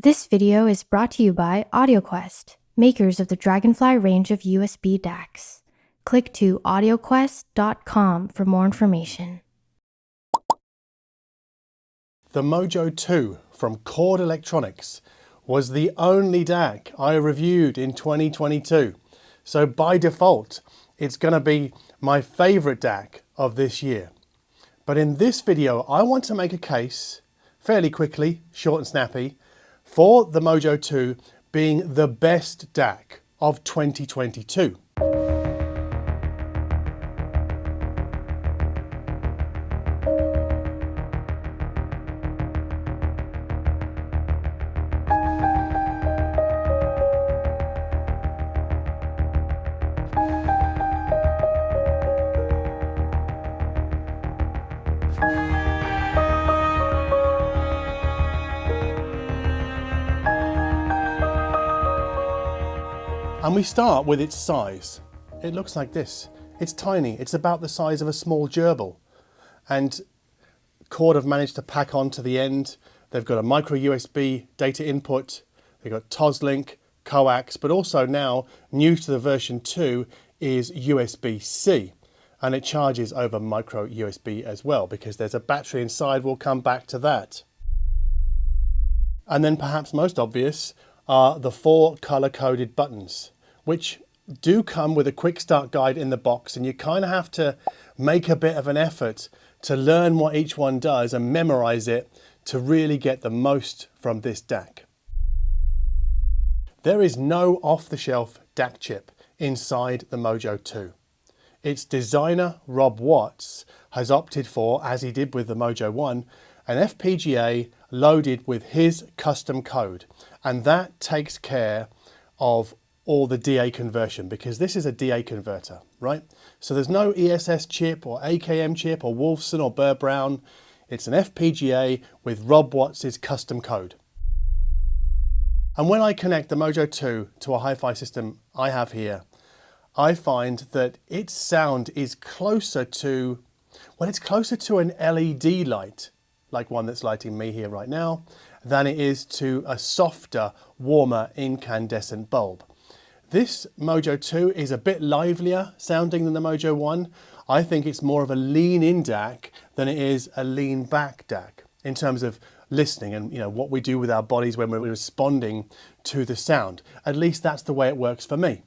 This video is brought to you by AudioQuest, makers of the Dragonfly range of USB DACs. Click to AudioQuest.com for more information. The Mojo 2 from Chord Electronics was the only DAC I reviewed in 2022. So by default, it's going to be my favorite DAC of this year. But in this video, I want to make a case, fairly quickly, short and snappy, for the Mojo 2 being the best DAC of 2022. And we start with its size. It looks like this. It's tiny. It's about the size of a small gerbil. And Chord have managed to pack on to the end. They've got a micro USB data input. They've got Toslink, coax, but also now, new to the version 2, is USB-C. And it charges over micro USB as well, because there's a battery inside. We'll come back to that. And then perhaps most obvious are the 4 color-coded buttons, which do come with a quick start guide in the box, and you kind of have to make a bit of an effort to learn what each one does and memorize it to really get the most from this DAC. There is no off-the-shelf DAC chip inside the Mojo 2. Its designer, Rob Watts, has opted for, as he did with the Mojo 1, an FPGA loaded with his custom code, and that takes care of all the DA conversion, because this is a DA converter, right? So there's no ESS chip or AKM chip or Wolfson or Burr Brown. It's an FPGA with Rob Watts' custom code. And when I connect the Mojo 2 to a hi-fi system I have here, I find that its sound is closer to, well, it's closer to an LED light, like one that's lighting me here right now, than it is to a softer, warmer incandescent bulb. This Mojo 2 is a bit livelier sounding than the Mojo 1. I think it's more of a lean-in DAC than it is a lean-back DAC in terms of listening and what we do with our bodies when we're responding to the sound. At least that's the way it works for me.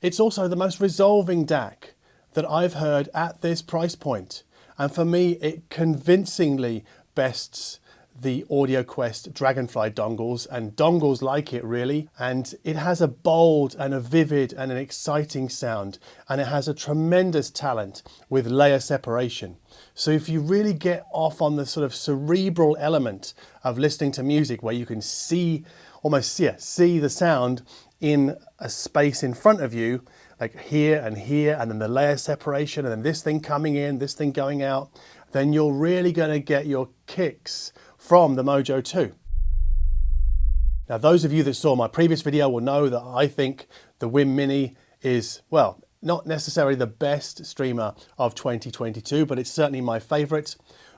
It's also the most resolving DAC that I've heard at this price point. And for me, it convincingly bests the AudioQuest Dragonfly dongles and dongles like it, really. And it has a bold and a vivid and an exciting sound. And it has a tremendous talent with layer separation. So if you really get off on the sort of cerebral element of listening to music where you can see, almost see the sound in a space in front of you, like here, and then the layer separation, and then this thing coming in, this thing going out, then you're really going to get your kicks from the Mojo 2. Now, those of you that saw my previous video will know that I think the WiiM Mini is, well, not necessarily the best streamer of 2022, but it's certainly my favorite.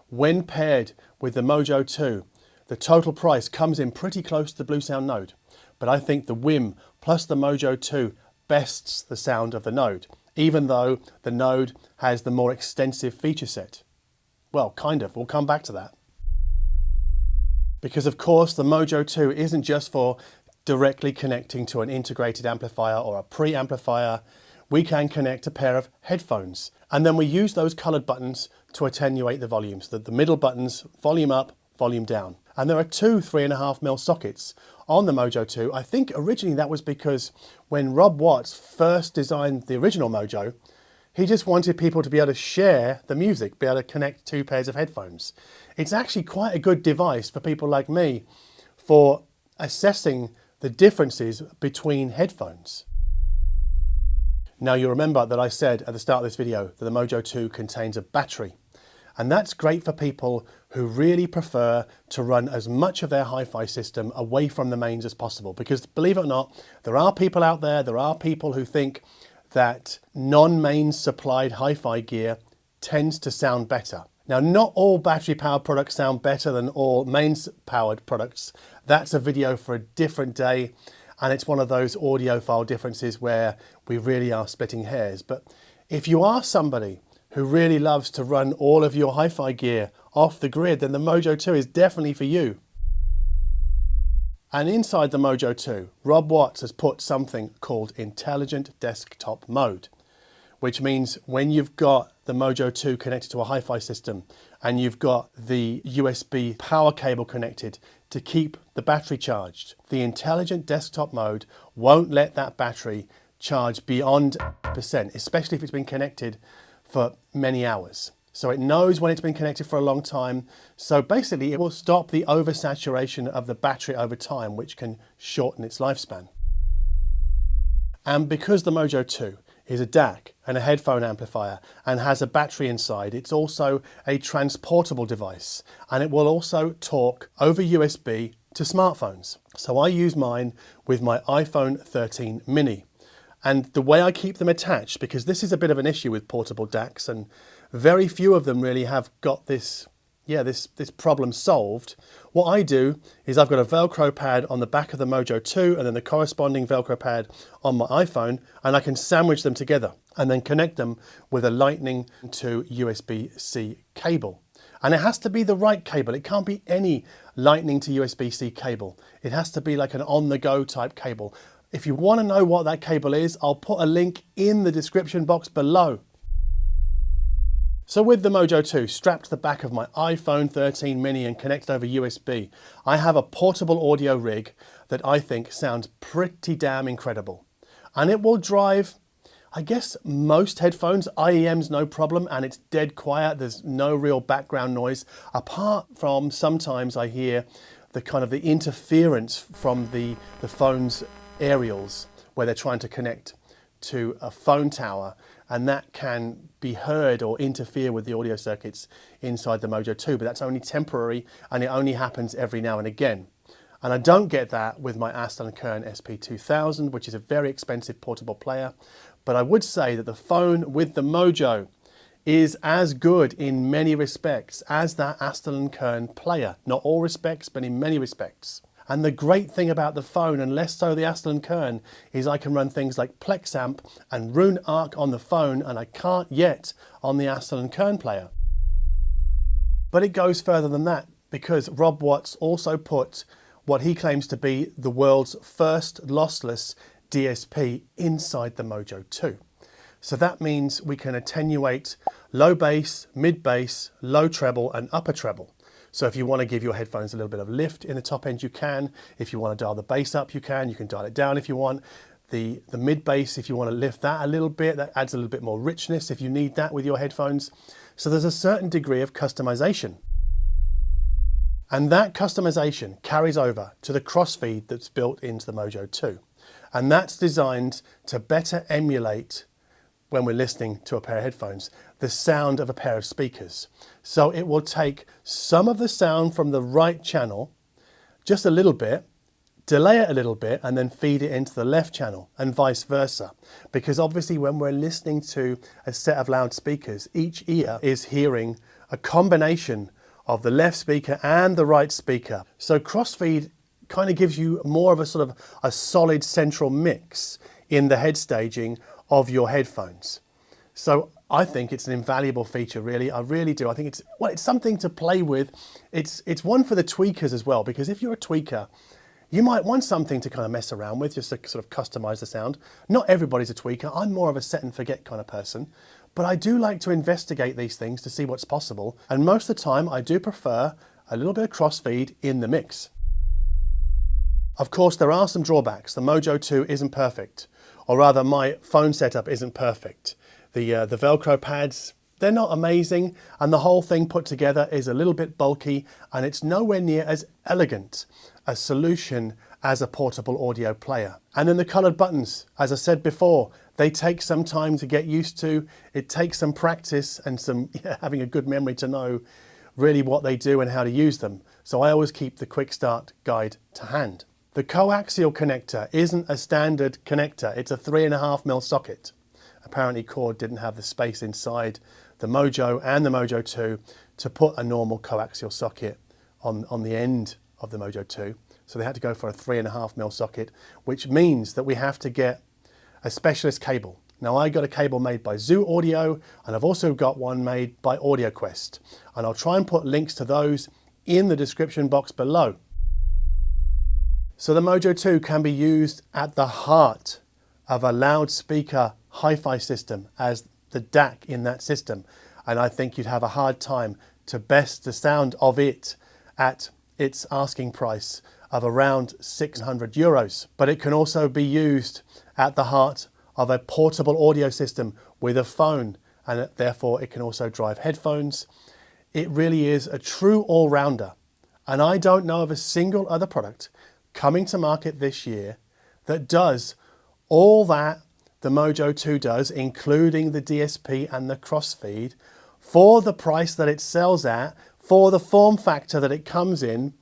When paired with the Mojo 2, the total price comes in pretty close to the Bluesound Node. But I think the WiiM plus the Mojo 2 bests the sound of the Node, even though the Node has the more extensive feature set. Well, kind of. We'll come back to that. Because of course the Mojo 2 isn't just for directly connecting to an integrated amplifier or a preamplifier. We can connect a pair of headphones, and then we use those colored buttons to attenuate the volume, so that the middle buttons, volume up, volume down. And there are 2 3.5mm sockets on the Mojo 2. I think originally that was because when Rob Watts first designed the original Mojo, he just wanted people to be able to share the music, be able to connect 2 pairs of headphones. It's actually quite a good device for people like me for assessing the differences between headphones. Now, you remember that I said at the start of this video that the Mojo 2 contains a battery. And that's great for people who really prefer to run as much of their hi-fi system away from the mains as possible. Because believe it or not, there are people out there, there are people who think that non-mains supplied hi-fi gear tends to sound better. Now, not all battery powered products sound better than all mains powered products. That's a video for a different day, and it's one of those audiophile differences where we really are splitting hairs. But if you are somebody who really loves to run all of your hi-fi gear off the grid, then the Mojo 2 is definitely for you. And inside the Mojo 2, Rob Watts has put something called Intelligent Desktop Mode, which means when you've got the Mojo 2 connected to a hi-fi system and you've got the USB power cable connected to keep the battery charged, the Intelligent Desktop Mode won't let that battery charge beyond %, especially if it's been connected for many hours. So it knows when it's been connected for a long time. So basically it will stop the oversaturation of the battery over time, which can shorten its lifespan. And because the Mojo 2 is a DAC and a headphone amplifier and has a battery inside, it's also a transportable device, and it will also talk over USB to smartphones. So I use mine with my iPhone 13 mini. And the way I keep them attached, because this is a bit of an issue with portable DACs, and very few of them really have got this problem solved. What I do is I've got a Velcro pad on the back of the Mojo 2 and then the corresponding Velcro pad on my iPhone, and I can sandwich them together and then connect them with a Lightning to USB-C cable. And it has to be the right cable. It can't be any Lightning to USB-C cable. It has to be like an on-the-go type cable. If you want to know what that cable is, I'll put a link in the description box below. So with the Mojo 2 strapped to the back of my iPhone 13 mini and connected over USB, I have a portable audio rig that I think sounds pretty damn incredible. And it will drive, I guess, most headphones. IEM's no problem, and it's dead quiet. There's no real background noise, apart from sometimes I hear the kind of the interference from the phone's aerials where they're trying to connect to a phone tower, and that can be heard or interfere with the audio circuits inside the Mojo 2, but that's only temporary and it only happens every now and again. And I don't get that with my Aston & Kern SP2000, which is a very expensive portable player, but I would say that the phone with the Mojo is as good in many respects as that Aston & Kern player. Not all respects, but in many respects. And the great thing about the phone, and less so the Aston & Kern, is I can run things like Plexamp and Rune Arc on the phone, and I can't yet on the Aston & Kern player. But it goes further than that, because Rob Watts also put what he claims to be the world's first lossless DSP inside the Mojo 2. So that means we can attenuate low bass, mid bass, low treble and upper treble. So if you want to give your headphones a little bit of lift in the top end, you can. If you want to dial the bass up, you can. You can dial it down if you want. The mid bass, if you want to lift that a little bit, that adds a little bit more richness if you need that with your headphones. So there's a certain degree of customization. And that customization carries over to the crossfeed that's built into the Mojo 2. And that's designed to better emulate, when we're listening to a pair of headphones, the sound of a pair of speakers. So it will take some of the sound from the right channel, just a little bit, delay it a little bit, and then feed it into the left channel, and vice versa. Because obviously when we're listening to a set of loudspeakers, each ear is hearing a combination of the left speaker and the right speaker. So crossfeed kind of gives you more of a sort of a solid central mix in the head staging of your headphones. So I think it's an invaluable feature, really. I really do. I think it's something to play with. It's one for the tweakers as well, because if you're a tweaker, you might want something to kind of mess around with, just to sort of customize the sound. Not everybody's a tweaker. I'm more of a set and forget kind of person, but I do like to investigate these things to see what's possible. And most of the time I do prefer a little bit of crossfeed in the mix. Of course, there are some drawbacks. The Mojo 2 isn't perfect, or rather my phone setup isn't perfect. The Velcro pads, they're not amazing, and the whole thing put together is a little bit bulky, and it's nowhere near as elegant a solution as a portable audio player. And then the colored buttons, as I said before, they take some time to get used to. It takes some practice and some having a good memory to know really what they do and how to use them. So I always keep the quick start guide to hand. The coaxial connector isn't a standard connector. It's a 3.5mm socket. Apparently Chord didn't have the space inside the Mojo and the Mojo 2 to put a normal coaxial socket on the end of the Mojo 2. So they had to go for a 3.5mm socket, which means that we have to get a specialist cable. Now I got a cable made by Zoo Audio, and I've also got one made by AudioQuest. And I'll try and put links to those in the description box below. So the Mojo 2 can be used at the heart of a loudspeaker hi-fi system as the DAC in that system. And I think you'd have a hard time to best the sound of it at its asking price of around €600. But it can also be used at the heart of a portable audio system with a phone, and therefore it can also drive headphones. It really is a true all-rounder. And I don't know of a single other product coming to market this year that does all that the Mojo 2 does, including the DSP and the crossfeed, for the price that it sells at, for the form factor that it comes in,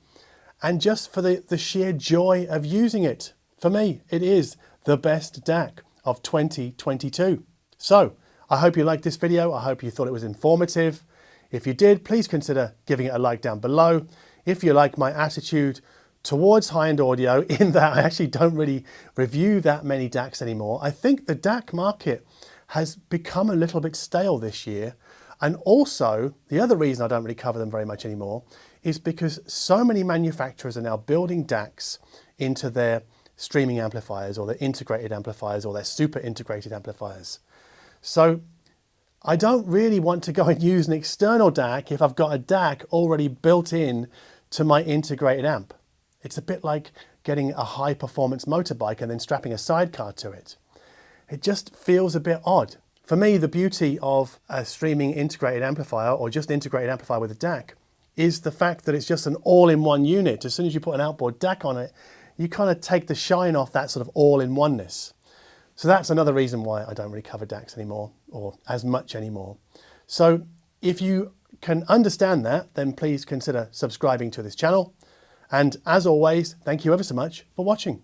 and just for the sheer joy of using it. For me, it is the best DAC of 2022. So I hope you liked this video. I hope you thought it was informative. If you did, please consider giving it a like down below. If you like my attitude towards high-end audio, in that I actually don't really review that many DACs anymore. I think the DAC market has become a little bit stale this year. And also, the other reason I don't really cover them very much anymore is because so many manufacturers are now building DACs into their streaming amplifiers or their integrated amplifiers or their super integrated amplifiers. So I don't really want to go and use an external DAC if I've got a DAC already built in to my integrated amp. It's a bit like getting a high performance motorbike and then strapping a sidecar to it. It just feels a bit odd. For me, the beauty of a streaming integrated amplifier or just integrated amplifier with a DAC is the fact that it's just an all-in-one unit. As soon as you put an outboard DAC on it, you kind of take the shine off that sort of all-in-oneness. So that's another reason why I don't really cover DACs anymore or as much anymore. So if you can understand that, then please consider subscribing to this channel. And as always, thank you ever so much for watching.